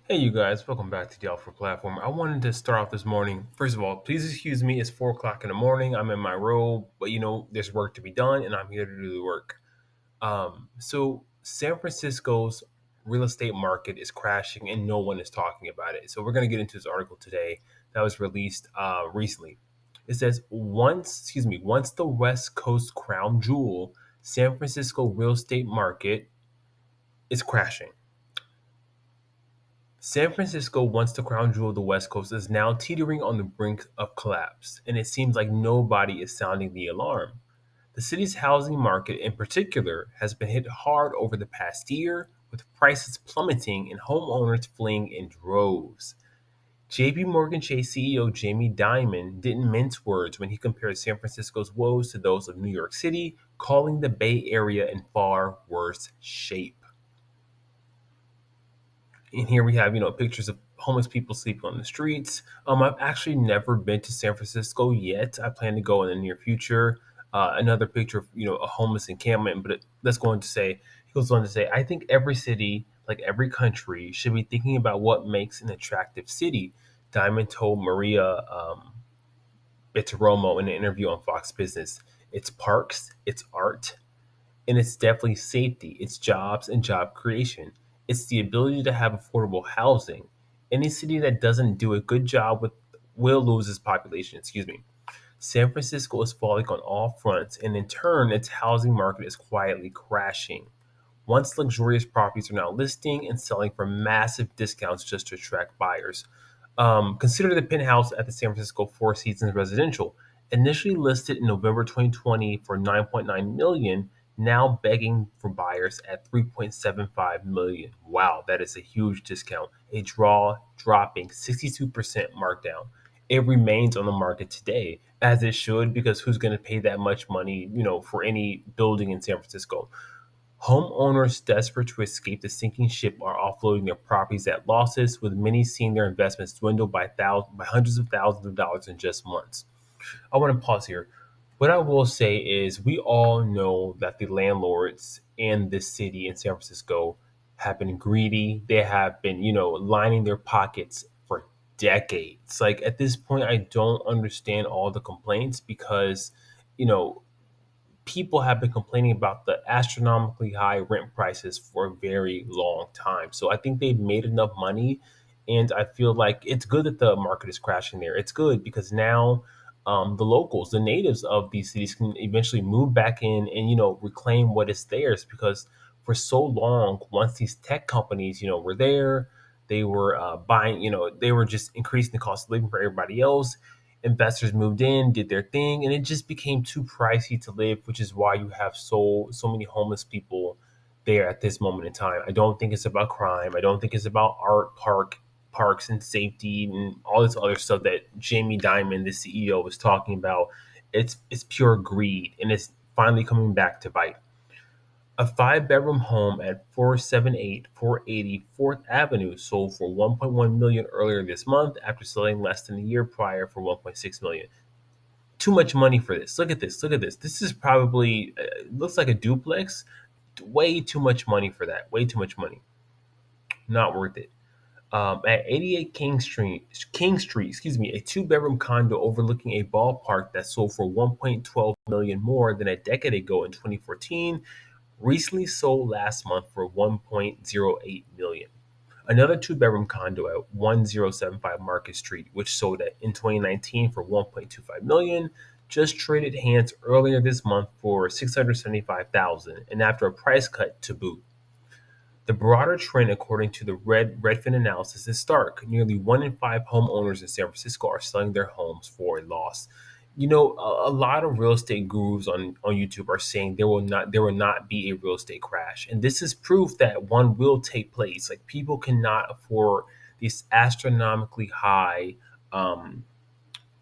Hey, you guys, welcome back to the Alpha Platform. I wanted to start off this morning. First of all, please excuse me. It's 4 o'clock in the morning. I'm in my role, but there's work to be done, and I'm here to do the work. So San Francisco's real estate market is crashing, and no one is talking about it. So we're going to get into this article today that was released recently. It says once the West Coast crown jewel, San Francisco real estate market is crashing. San Francisco, once the crown jewel of the West Coast, is now teetering on the brink of collapse, and it seems like nobody is sounding the alarm. The city's housing market, in particular, has been hit hard over the past year, with prices plummeting and homeowners fleeing in droves. JP Morgan Chase CEO Jamie Dimon didn't mince words when he compared San Francisco's woes to those of New York City, calling the Bay Area in far worse shape. And here we have, pictures of homeless people sleeping on the streets. I've actually never been to San Francisco yet. I plan to go in the near future. Another picture of, a homeless encampment. But let's go on to say, he goes on to say, I think every city, like every country, should be thinking about what makes an attractive city. Diamond told Maria Bitteromo in an interview on Fox Business. It's parks, it's art, and it's definitely safety, it's jobs and job creation. It's the ability to have affordable housing. Any city that doesn't do a good job with will lose its population, excuse me. San Francisco is falling on all fronts, and in turn, its housing market is quietly crashing. Once luxurious properties are now listing and selling for massive discounts just to attract buyers. Consider the penthouse at the San Francisco Four Seasons Residential, initially listed in November 2020 for 9.9 million, now begging for buyers at 3.75 million. Wow, that is a huge discount. A draw dropping 62% markdown. It remains on the market today, as it should, because who's going to pay that much money, for any building in San Francisco? Homeowners desperate to escape the sinking ship are offloading their properties at losses, with many seeing their investments dwindle by hundreds of thousands of dollars in just months. I want to pause here. What I will say is, we all know that the landlords in this city in San Francisco have been greedy. They have been, lining their pockets for decades. Like at this point, I don't understand all the complaints because, you know, people have been complaining about the astronomically high rent prices for a very long time. So I think they've made enough money, and I feel like it's good that the market is crashing there. It's good because now the locals, the natives of these cities, can eventually move back in and reclaim what is theirs. Because for so long, once these tech companies were there, they were buying. They were just increasing the cost of living for everybody else. Investors moved in, did their thing, and it just became too pricey to live, which is why you have so many homeless people there at this moment in time. I don't think it's about crime. I don't think it's about parks and safety and all this other stuff that Jamie Dimon, the CEO, was talking about. It's pure greed, and it's finally coming back to bite. A five-bedroom home at 478 480 4th Avenue sold for 1.1 million earlier this month after selling less than a year prior for 1.6 million. Too much money for this. Look at this. Look at this. This is probably looks like a duplex. Way too much money for that. Way too much money. Not worth it. At 88 King Street, excuse me, a two-bedroom condo overlooking a ballpark that sold for 1.12 million more than a decade ago in 2014 recently sold last month for 1.08 million. Another two-bedroom condo at 1075 Market Street, which sold in 2019 for 1.25 million, just traded hands earlier this month for 675,000 and after a price cut to boot. The broader trend, according to the Redfin analysis, is stark. Nearly one in five homeowners in San Francisco are selling their homes for a loss. A lot of real estate gurus on YouTube are saying there will not be a real estate crash, and this is proof that one will take place. Like people cannot afford these astronomically high um,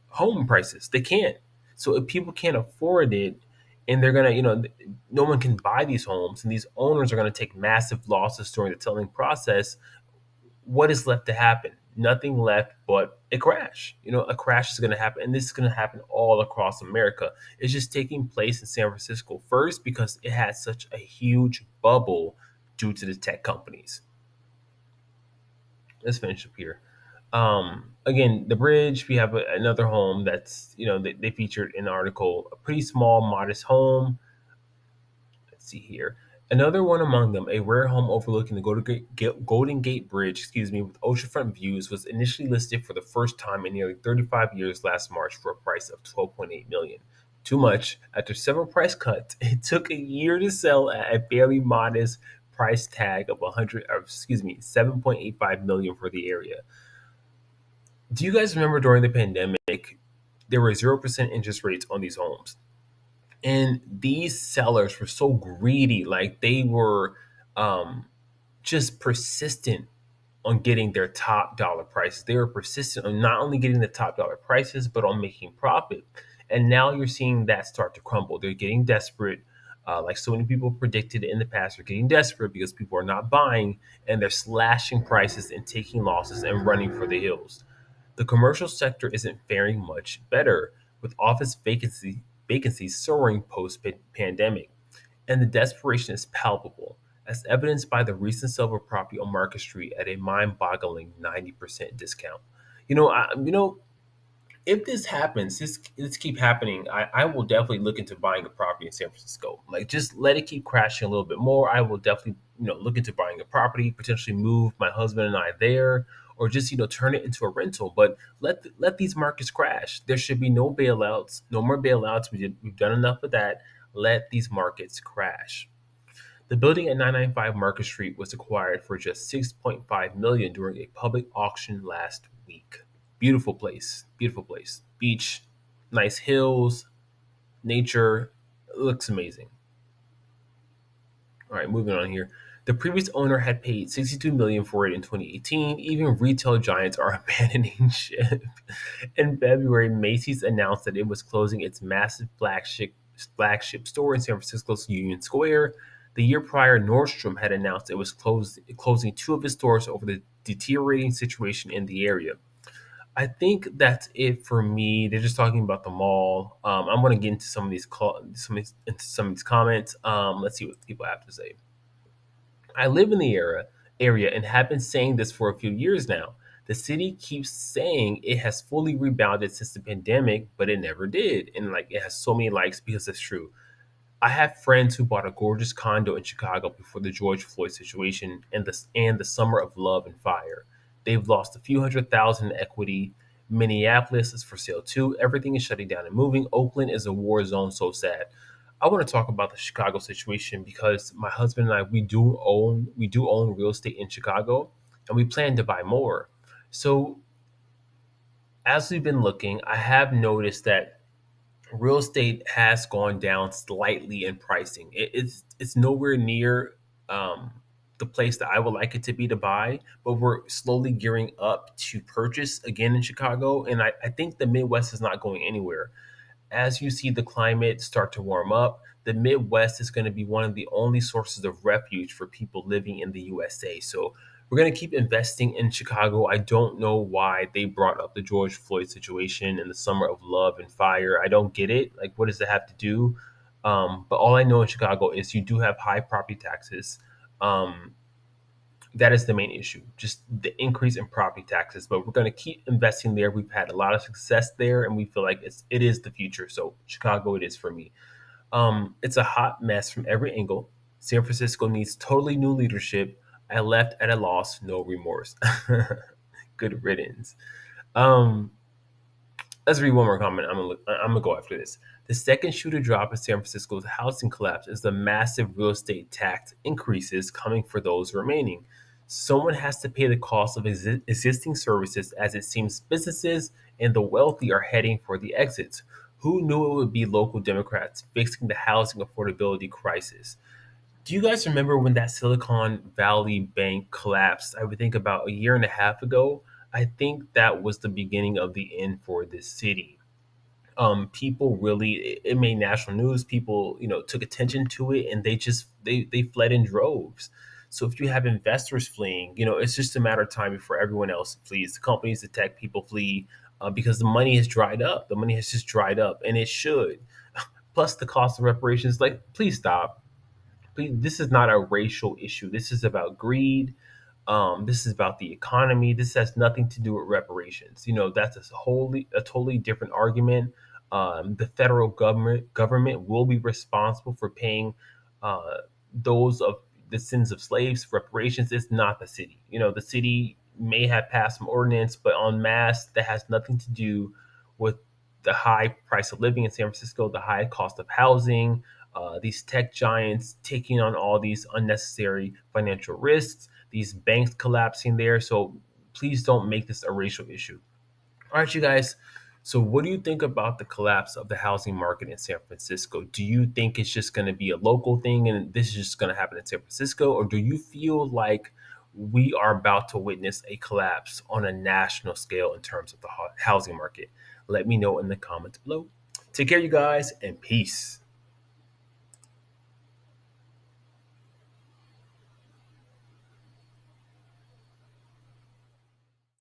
home prices. They can't. So if people can't afford it, and they're gonna, no one can buy these homes, and these owners are gonna take massive losses during the selling process. What is left to happen? Nothing left but a crash. A crash is going to happen, and this is going to happen all across America. It's just taking place in San Francisco first because it had such a huge bubble due to the tech companies. Let's finish up here. Again, the bridge. We have another home that's they featured in the article. A pretty small, modest home. Let's see here. Another one among them, a rare home overlooking the Golden Gate Bridge, with oceanfront views, was initially listed for the first time in nearly 35 years last March for a price of 12.8 million. Too much. After several price cuts, it took a year to sell at a fairly modest price tag of 7.85 million for the area. Do you guys remember during the pandemic, there were 0% interest rates on these homes? And these sellers were so greedy, like they were um, just persistent on getting their top dollar prices. They were persistent on not only getting the top dollar prices, but on making profit. And now you're seeing that start to crumble. They're getting desperate. Like so many people predicted in the past, are getting desperate because people are not buying and they're slashing prices and taking losses and running for the hills. The commercial sector isn't faring much better, with office vacancies soaring post pandemic, and the desperation is palpable, as evidenced by the recent sale of a property on Market Street at a mind-boggling 90% discount. If this happens, this keep happening, I will definitely look into buying a property in San Francisco. Like, just let it keep crashing a little bit more. I will definitely, look into buying a property, potentially move my husband and I there, or just, turn it into a rental. But let these markets crash. There should be no bailouts, no more bailouts. We've done enough of that. Let these markets crash. The building at 995 Market Street was acquired for just 6.5 million during a public auction last week. Beautiful place, beautiful place. Beach, nice hills, nature. It looks amazing. All right, moving on here. The previous owner had paid 62 million for it in 2018. Even retail giants are abandoning ship. In February, Macy's announced that it was closing its massive flagship store in San Francisco's Union Square. The year prior, Nordstrom had announced it was closing two of its stores over the deteriorating situation in the area. I think that's it for me. They're just talking about the mall. I'm going to get into some of these comments. Let's see what people have to say. I live in the area and have been saying this for a few years now. The city keeps saying it has fully rebounded since the pandemic, but it never did. And like it has so many likes because it's true. I have friends who bought a gorgeous condo in Chicago before the George Floyd situation and the summer of love and fire. They've lost a few hundred thousand in equity. Minneapolis is for sale too. Everything is shutting down and moving. Oakland is a war zone. So sad. I want to talk about the Chicago situation because my husband and I we do own real estate in Chicago, and we plan to buy more. So as we've been looking, I have noticed that real estate has gone down slightly in pricing. It's nowhere near um, the place that I would like it to be to buy, but we're slowly gearing up to purchase again in Chicago. And I think the Midwest is not going anywhere. As you see the climate start to warm up, the Midwest is going to be one of the only sources of refuge for people living in the USA. So we're going to keep investing in Chicago. I don't know why they brought up the George Floyd situation in the summer of love and fire. I don't get it. Like, what does that have to do? But all I know in Chicago is you do have high property taxes. Um, that is the main issue, just the increase in property taxes. But we're going to keep investing there. We've had a lot of success there, and we feel like it is the future. So Chicago, it is for me. It's a hot mess from every angle. San Francisco needs totally new leadership. I left at a loss, no remorse. Good riddance. Um, let's read one more comment. I'm gonna go after this. The second shoe to drop in San Francisco's housing collapse is the massive real estate tax increases coming for those remaining. Someone has to pay the cost of existing services, as it seems businesses and the wealthy are heading for the exits. Who knew it would be local Democrats fixing the housing affordability crisis? Do you guys remember when that Silicon Valley bank collapsed? I would think about a year and a half ago. I think that was the beginning of the end for this city. People really, it made national news. People, took attention to it, and they fled in droves. So if you have investors fleeing, it's just a matter of time before everyone else flees. The companies, the tech people flee because the money has dried up. The money has just dried up, and it should. Plus the cost of reparations. Like, please stop. Please, this is not a racial issue. This is about greed. This is about the economy. This has nothing to do with reparations. That's a totally different argument. The federal government will be responsible for paying uh, those of the sins of slaves. Reparations is not the city. The city may have passed some ordinance, but en masse, that has nothing to do with the high price of living in San Francisco, the high cost of housing, these tech giants taking on all these unnecessary financial risks, these banks collapsing there. So please don't make this a racial issue. All right, you guys. So, what do you think about the collapse of the housing market in San Francisco? Do you think it's just going to be a local thing and this is just going to happen in San Francisco? Or do you feel like we are about to witness a collapse on a national scale in terms of the housing market? Let me know in the comments below. Take care, you guys, and peace.